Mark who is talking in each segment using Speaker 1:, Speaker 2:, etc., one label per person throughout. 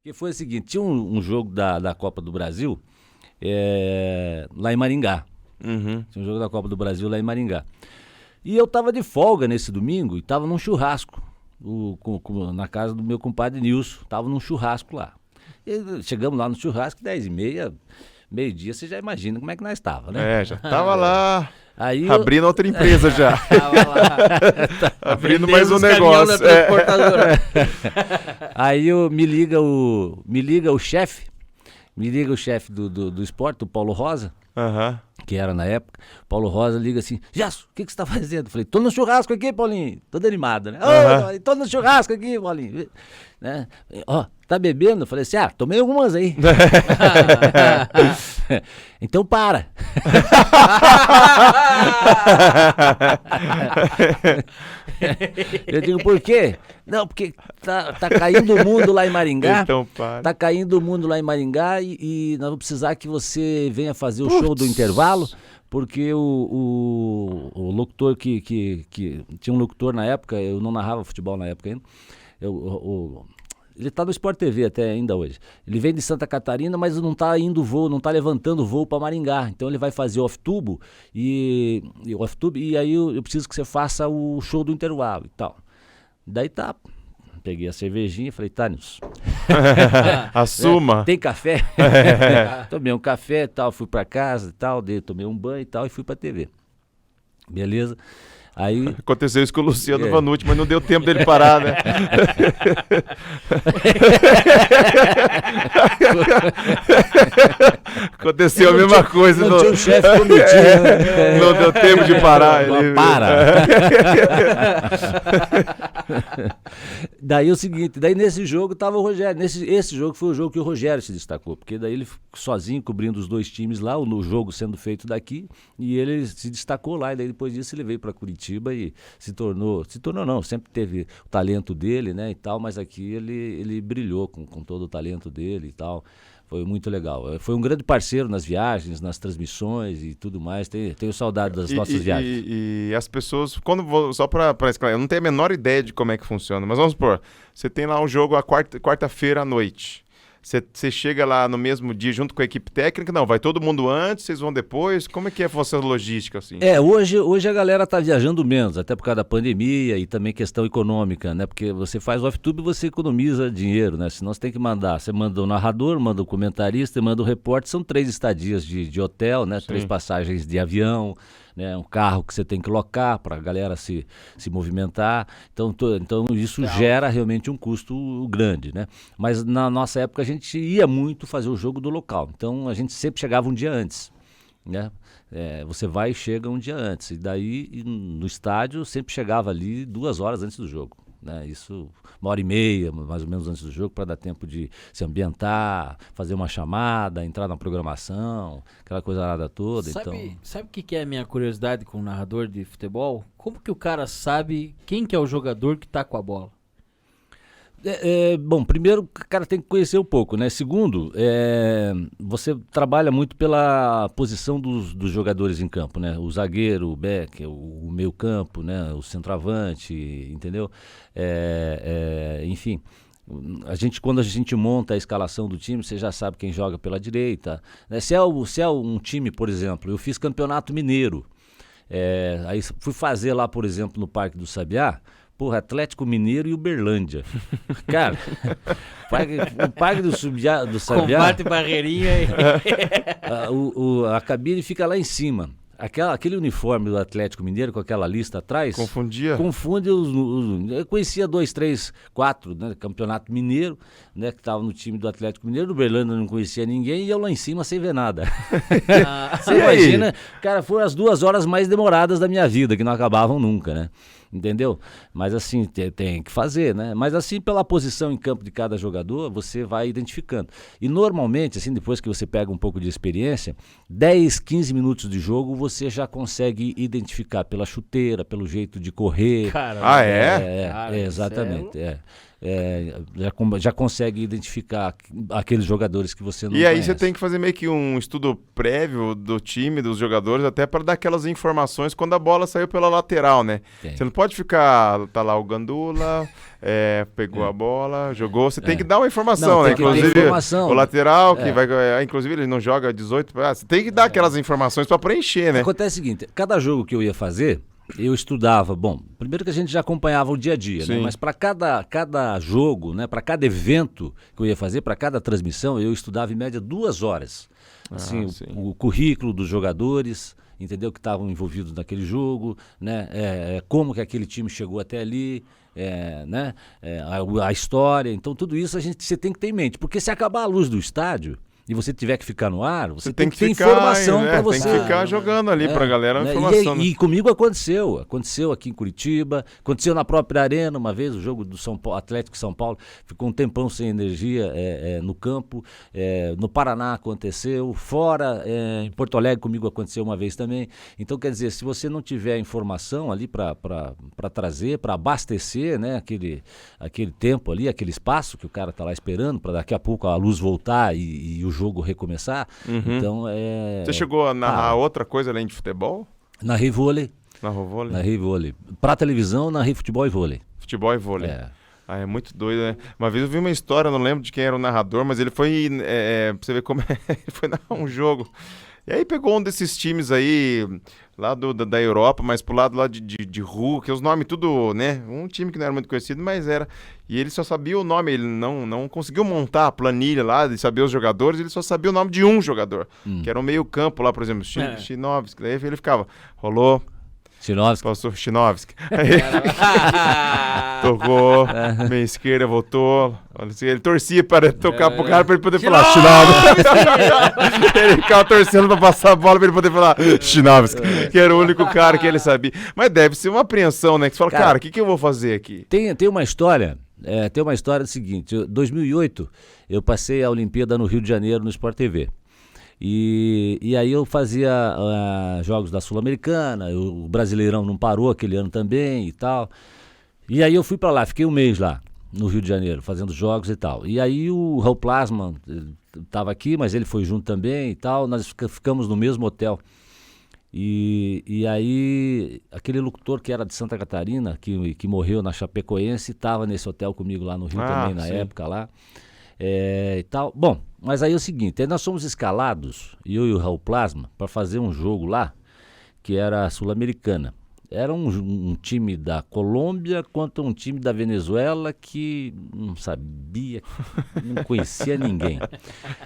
Speaker 1: Que foi o seguinte, tinha um jogo da Copa do Brasil lá em Maringá.
Speaker 2: Uhum.
Speaker 1: Tinha um jogo da Copa do Brasil lá em Maringá. E eu tava de folga nesse domingo e tava num churrasco na casa do meu compadre Nilson. Tava num churrasco lá. E chegamos lá no churrasco, 10h30, meio-dia, você já imagina como é que nós tava, né?
Speaker 2: Já tava lá.
Speaker 1: Aí
Speaker 2: Abrindo outra empresa já.
Speaker 3: Tava lá.
Speaker 2: Abrindo mais um
Speaker 3: Vendendo os caminhão
Speaker 2: negócio.
Speaker 3: da transportadora.
Speaker 1: Aí me liga o chefe do esporte, o Paulo Rosa,
Speaker 2: Aham.
Speaker 1: que era na época. Paulo Rosa liga assim: Jasso, o que você tá fazendo? Eu falei: tô no churrasco aqui, Paulinho. Todo animado, né?
Speaker 2: Uhum.
Speaker 1: Tô no churrasco aqui, Paulinho. Né? Ó, tá bebendo? Eu falei assim: tomei algumas aí. Então para. Eu digo: por quê? Não, porque tá caindo o mundo lá em Maringá.
Speaker 2: Então para.
Speaker 1: Tá caindo o mundo lá em Maringá e nós vamos precisar que você venha fazer o show do intervalo, porque o locutor que tinha um locutor na época, eu não narrava futebol na época ainda, ele tá no Sport TV até ainda hoje. Ele vem de Santa Catarina, mas não tá indo voo, não tá levantando voo para Maringá. Então ele vai fazer off-tubo e aí eu preciso que você faça o show do intervalo e tal. Daí tá. Peguei a cervejinha e falei: Nilson,
Speaker 2: Assuma.
Speaker 1: tem café? Tomei um café e tal, fui pra casa e tal, tomei um banho e tal e fui pra TV. Beleza? Aí...
Speaker 2: Aconteceu isso com o Luciano Vanucci, mas não deu tempo dele parar, né? Aconteceu a mesma coisa.
Speaker 1: Não tinha um chefe cometido, né?
Speaker 2: Não deu tempo de parar.
Speaker 1: Para! Daí o seguinte, nesse jogo tava o Rogério, esse jogo foi o jogo que o Rogério se destacou, porque daí ele sozinho cobrindo os dois times lá, no jogo sendo feito daqui, e ele se destacou lá, e daí depois disso ele veio para Curitiba e se tornou não, sempre teve o talento dele, né, e tal, mas aqui ele brilhou com todo o talento dele e tal. Foi muito legal. Foi um grande parceiro nas viagens, nas transmissões e tudo mais. Tenho saudade das nossas viagens.
Speaker 2: E as pessoas, só para esclarecer, eu não tenho a menor ideia de como é que funciona, mas vamos supor, você tem lá um jogo quarta-feira à noite. Você chega lá no mesmo dia junto com a equipe técnica? Não, vai todo mundo antes, vocês vão depois? Como é que é a vossa logística, assim?
Speaker 1: Hoje a galera tá viajando menos, até por causa da pandemia e também questão econômica, né? Porque você faz off-tube e você economiza dinheiro, né? Senão você tem que mandar, você manda o narrador, manda o comentarista, manda o repórter, são 3 estadias de hotel, né? Sim. 3 passagens de avião, né, um carro que você tem que locar para a galera se movimentar, então isso gera realmente um custo grande, né? Mas na nossa época a gente ia muito fazer o jogo do local, então a gente sempre chegava um dia antes, né? Você vai e chega um dia antes, e daí no estádio sempre chegava ali 2 horas antes do jogo, né? Isso 1h30 mais ou menos antes do jogo, para dar tempo de se ambientar, fazer uma chamada, entrar na programação, aquela coisa nada toda.
Speaker 3: Sabe o que é a minha curiosidade com o narrador de futebol? Como que o cara sabe quem que é o jogador que tá com a bola?
Speaker 1: Bom, primeiro o cara tem que conhecer um pouco, né? Segundo, você trabalha muito pela posição dos jogadores em campo, né? O zagueiro, o back, o meio campo, né? O centroavante, entendeu? Enfim, quando a gente monta a escalação do time, você já sabe quem joga pela direita, né? Se é um time, por exemplo, eu fiz campeonato mineiro, aí fui fazer lá, por exemplo, no Parque do Sabiá, Atlético Mineiro e Uberlândia. Cara, o Parque do Sabiá...
Speaker 3: Combate barreirinha aí.
Speaker 1: A cabine fica lá em cima. Aquele uniforme do Atlético Mineiro com aquela lista atrás... Confunde eu conhecia 2, 3, 4, né, Campeonato Mineiro, né, que estava no time do Atlético Mineiro. Do Uberlândia não conhecia ninguém e eu lá em cima sem ver nada. Você imagina, cara, foram as 2 horas mais demoradas da minha vida, que não acabavam nunca, né? Entendeu? Mas assim, tem que fazer, né? Mas assim, pela posição em campo de cada jogador, você vai identificando. E normalmente, assim, depois que você pega um pouco de experiência, 10, 15 minutos de jogo, você já consegue identificar pela chuteira, pelo jeito de correr.
Speaker 3: Caramba.
Speaker 2: Ah, é?
Speaker 1: Exatamente, já consegue identificar aqueles jogadores que você não
Speaker 2: E aí
Speaker 1: conhece.
Speaker 2: você tem que fazer meio que um estudo prévio do time, dos jogadores, até para dar aquelas informações quando a bola saiu pela lateral, né?
Speaker 1: Tem.
Speaker 2: Você não pode ficar, tá lá o Gandula, pegou a bola, jogou, você tem que dar uma informação,
Speaker 1: Não,
Speaker 2: né?
Speaker 1: tem que ter informação.
Speaker 2: O lateral, que vai, inclusive ele não joga 18, você tem que dar aquelas informações para preencher, né?
Speaker 1: Acontece o seguinte, cada jogo que eu ia fazer, eu estudava, primeiro que a gente já acompanhava o dia a dia, né?
Speaker 2: Sim.
Speaker 1: Mas para cada jogo, né? Para cada evento que eu ia fazer, para cada transmissão, eu estudava em média 2 horas. Assim,
Speaker 2: sim.
Speaker 1: o currículo dos jogadores, entendeu? Que estavam envolvidos naquele jogo, né? Como que aquele time chegou até ali, né? A história. Então tudo isso você tem que ter em mente, porque se acabar a luz do estádio e você tiver que ficar no ar, você tem que ter
Speaker 2: ficar,
Speaker 1: informação para você.
Speaker 2: Tem que ficar jogando ali pra galera a informação.
Speaker 1: E comigo aconteceu aqui em Curitiba, aconteceu na própria Arena uma vez, o jogo do São Paulo, Atlético São Paulo, ficou um tempão sem energia no campo, no Paraná aconteceu, fora, em Porto Alegre comigo aconteceu uma vez também. Então, quer dizer, se você não tiver informação ali para trazer, para abastecer, né, aquele tempo ali, aquele espaço que o cara tá lá esperando, para daqui a pouco a luz voltar e o jogo recomeçar, então
Speaker 2: Você chegou a narrar outra coisa além de futebol?
Speaker 1: Narrei vôlei.
Speaker 2: Narrou vôlei?
Speaker 1: Narrei vôlei. Pra televisão, narrei futebol e vôlei.
Speaker 2: Futebol e vôlei.
Speaker 1: É
Speaker 2: Muito doido, né? Uma vez eu vi uma história, não lembro de quem era o narrador, mas ele foi, pra você ver como ele foi narrar um jogo. E aí pegou um desses times aí, lá da Europa, mas pro lado lá de rua, que os nomes tudo, né? Um time que não era muito conhecido, mas era. E ele só sabia o nome, ele não conseguiu montar a planilha lá de saber os jogadores, ele só sabia o nome de um jogador, que era o meio campo lá, por exemplo, Chinovski. Daí ele ficava, rolou,
Speaker 1: Chinovski.
Speaker 2: passou Chinovski. Aí, tocou, meia esquerda, voltou. Ele torcia para tocar pro cara pra ele poder falar Chinovski. Ele ficava torcendo pra passar a bola pra ele poder falar Chinovski, que era o único cara que ele sabia. Mas deve ser uma apreensão, né? Que você fala, cara, o que eu vou fazer aqui?
Speaker 1: Tem uma história, tem uma história seguinte, em 2008 eu passei a Olimpíada no Rio de Janeiro no Sport TV. E aí eu fazia jogos da Sul-Americana, o Brasileirão não parou aquele ano também e tal. E aí eu fui pra lá, fiquei um mês lá no Rio de Janeiro, fazendo jogos e tal. E aí o Raul Plasman estava aqui, mas ele foi junto também e tal, nós ficamos no mesmo hotel. E aí aquele locutor que era de Santa Catarina, que morreu na Chapecoense, estava nesse hotel comigo lá no Rio também, na época lá. E tal. Bom, mas aí é o seguinte, aí nós fomos escalados, eu e o Raul Plasma, para fazer um jogo lá, que era a Sul-Americana. Era um time da Colômbia contra um time da Venezuela que não sabia, não conhecia ninguém.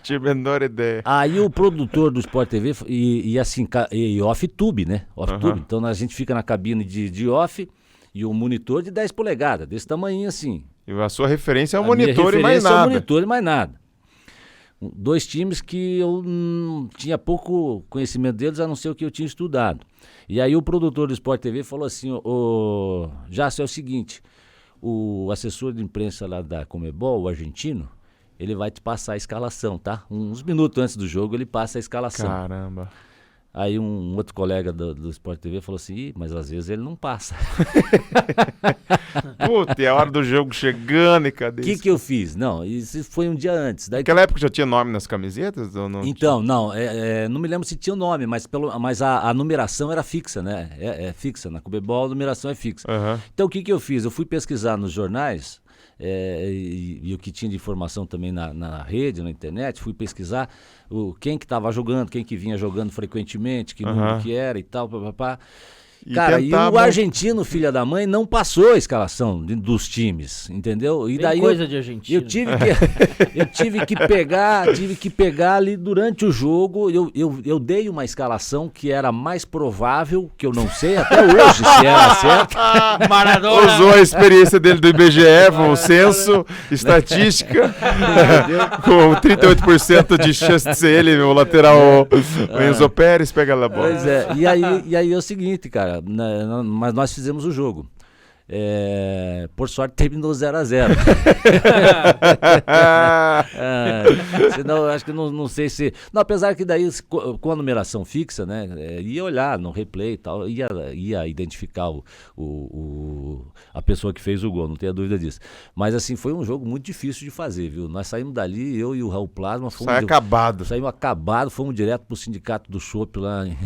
Speaker 2: Tinha a menor ideia.
Speaker 1: Aí o produtor do Sport TV e assim, e off-tube, né? Off-tube. Então a gente fica na cabine de off e um monitor de 10 polegadas, desse tamanho assim.
Speaker 2: E a sua referência é o
Speaker 1: A
Speaker 2: monitor
Speaker 1: minha
Speaker 2: e mais
Speaker 1: referência
Speaker 2: nada.
Speaker 1: É o monitor e mais nada. 2 times que eu tinha pouco conhecimento deles, a não ser o que eu tinha estudado. E aí o produtor do Sport TV falou assim, Jássio, é o seguinte, o assessor de imprensa lá da Conmebol, o argentino, ele vai te passar a escalação, tá? Uns minutos antes do jogo ele passa a escalação.
Speaker 2: Caramba.
Speaker 1: Aí um outro colega do Sport TV falou assim, mas às vezes ele não passa.
Speaker 2: Puta, e a hora do jogo chegando e cadê
Speaker 1: O que eu fiz? Não, isso foi um dia antes. Daí
Speaker 2: Naquela época já tinha nome nas camisetas? Ou não
Speaker 1: Então, não me lembro se tinha o nome, mas a numeração era fixa, né? É fixa, na Conmebol a numeração é fixa. Então o que eu fiz? Eu fui pesquisar nos jornais, e o que tinha de informação também na rede, na internet, fui pesquisar quem que estava jogando, quem que vinha jogando frequentemente, que número que era e tal, papapá. Cara, e o argentino, filha da mãe, não passou a escalação dos times, entendeu? E daí
Speaker 3: coisa de argentino.
Speaker 1: Eu tive que pegar ali durante o jogo, eu dei uma escalação que era mais provável, que eu não sei até hoje se era certo.
Speaker 3: Maradona.
Speaker 2: Usou a experiência dele do IBGE, o censo, estatística, com 38% de chance de ser ele, o lateral, o Enzo Pérez, pega lá a bola.
Speaker 1: Pois é, e aí é o seguinte, cara, mas nós fizemos o jogo. Por sorte terminou 0-0. Senão eu acho que não sei se... Não, apesar que daí com a numeração fixa, né, ia olhar no replay e tal, ia identificar a pessoa que fez o gol, não tenha dúvida disso. Mas assim, foi um jogo muito difícil de fazer, viu? Nós saímos dali, eu e o Raul Plasma,
Speaker 2: acabado.
Speaker 1: Saímos acabados, fomos direto pro sindicato do chopp lá em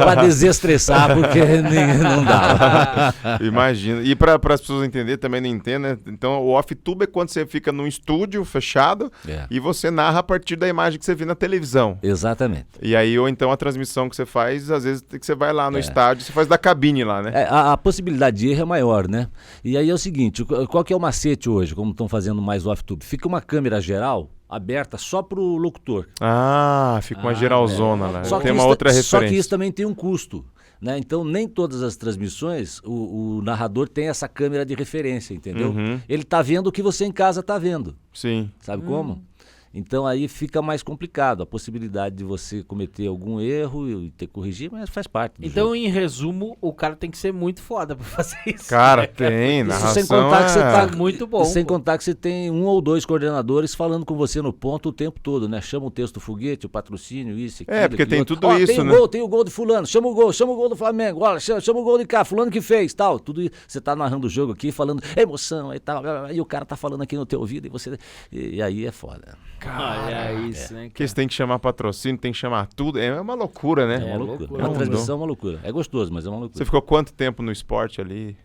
Speaker 1: pra desestressar, porque não dava.
Speaker 2: Imagina. E para as pessoas entenderem, também não entendem, né? Então o off-tube é quando você fica num estúdio fechado e você narra a partir da imagem que você vê na televisão.
Speaker 1: Exatamente.
Speaker 2: E aí, ou então a transmissão que você faz, às vezes que você vai lá no estádio, você faz da cabine lá, né?
Speaker 1: A possibilidade de erro é maior, né? E aí é o seguinte, qual que é o macete hoje, como estão fazendo mais off-tube? Fica uma câmera geral aberta só pro locutor.
Speaker 2: Fica uma geralzona lá. Tem uma
Speaker 1: isso,
Speaker 2: outra referência.
Speaker 1: Só que isso também tem um custo, né? Então, nem todas as transmissões, o narrador tem essa câmera de referência, entendeu? Ele tá vendo o que você em casa tá vendo.
Speaker 2: Sim.
Speaker 1: Sabe como? Então aí fica mais complicado, a possibilidade de você cometer algum erro e ter que corrigir, mas faz parte do
Speaker 3: Então,
Speaker 1: jogo.
Speaker 3: em resumo, o cara tem que ser muito foda pra fazer isso.
Speaker 2: Cara, tem, narração
Speaker 1: sem contar que você tá
Speaker 3: muito bom.
Speaker 1: Sem contar que você tem 1 ou 2 coordenadores falando com você no ponto o tempo todo, né? Chama o texto do foguete, o patrocínio, isso, aquilo.
Speaker 2: Porque tem
Speaker 1: outro.
Speaker 2: tudo isso,
Speaker 1: tem
Speaker 2: né?
Speaker 1: Tem o gol de fulano, chama o gol do Flamengo, olha, chama o gol de cá, fulano que fez, tal. Tudo isso. Você tá narrando o jogo aqui, falando emoção e tal, e o cara tá falando aqui no teu ouvido e você... E aí é foda.
Speaker 3: Cara, isso, né?
Speaker 2: Porque você tem que chamar patrocínio, tem que chamar tudo. É uma loucura, né?
Speaker 1: É uma loucura.
Speaker 2: É
Speaker 1: A transmissão é uma loucura. É gostoso, mas é uma loucura.
Speaker 2: Você ficou quanto tempo no esporte ali?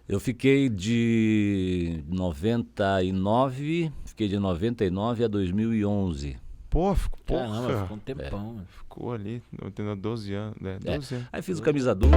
Speaker 1: Eu fiquei de 99 a 2011.
Speaker 2: Pô, ficou
Speaker 3: Caramba, ficou um tempão.
Speaker 2: Ficou ali, 12 anos. 12 anos.
Speaker 1: Aí fiz o camisa 2.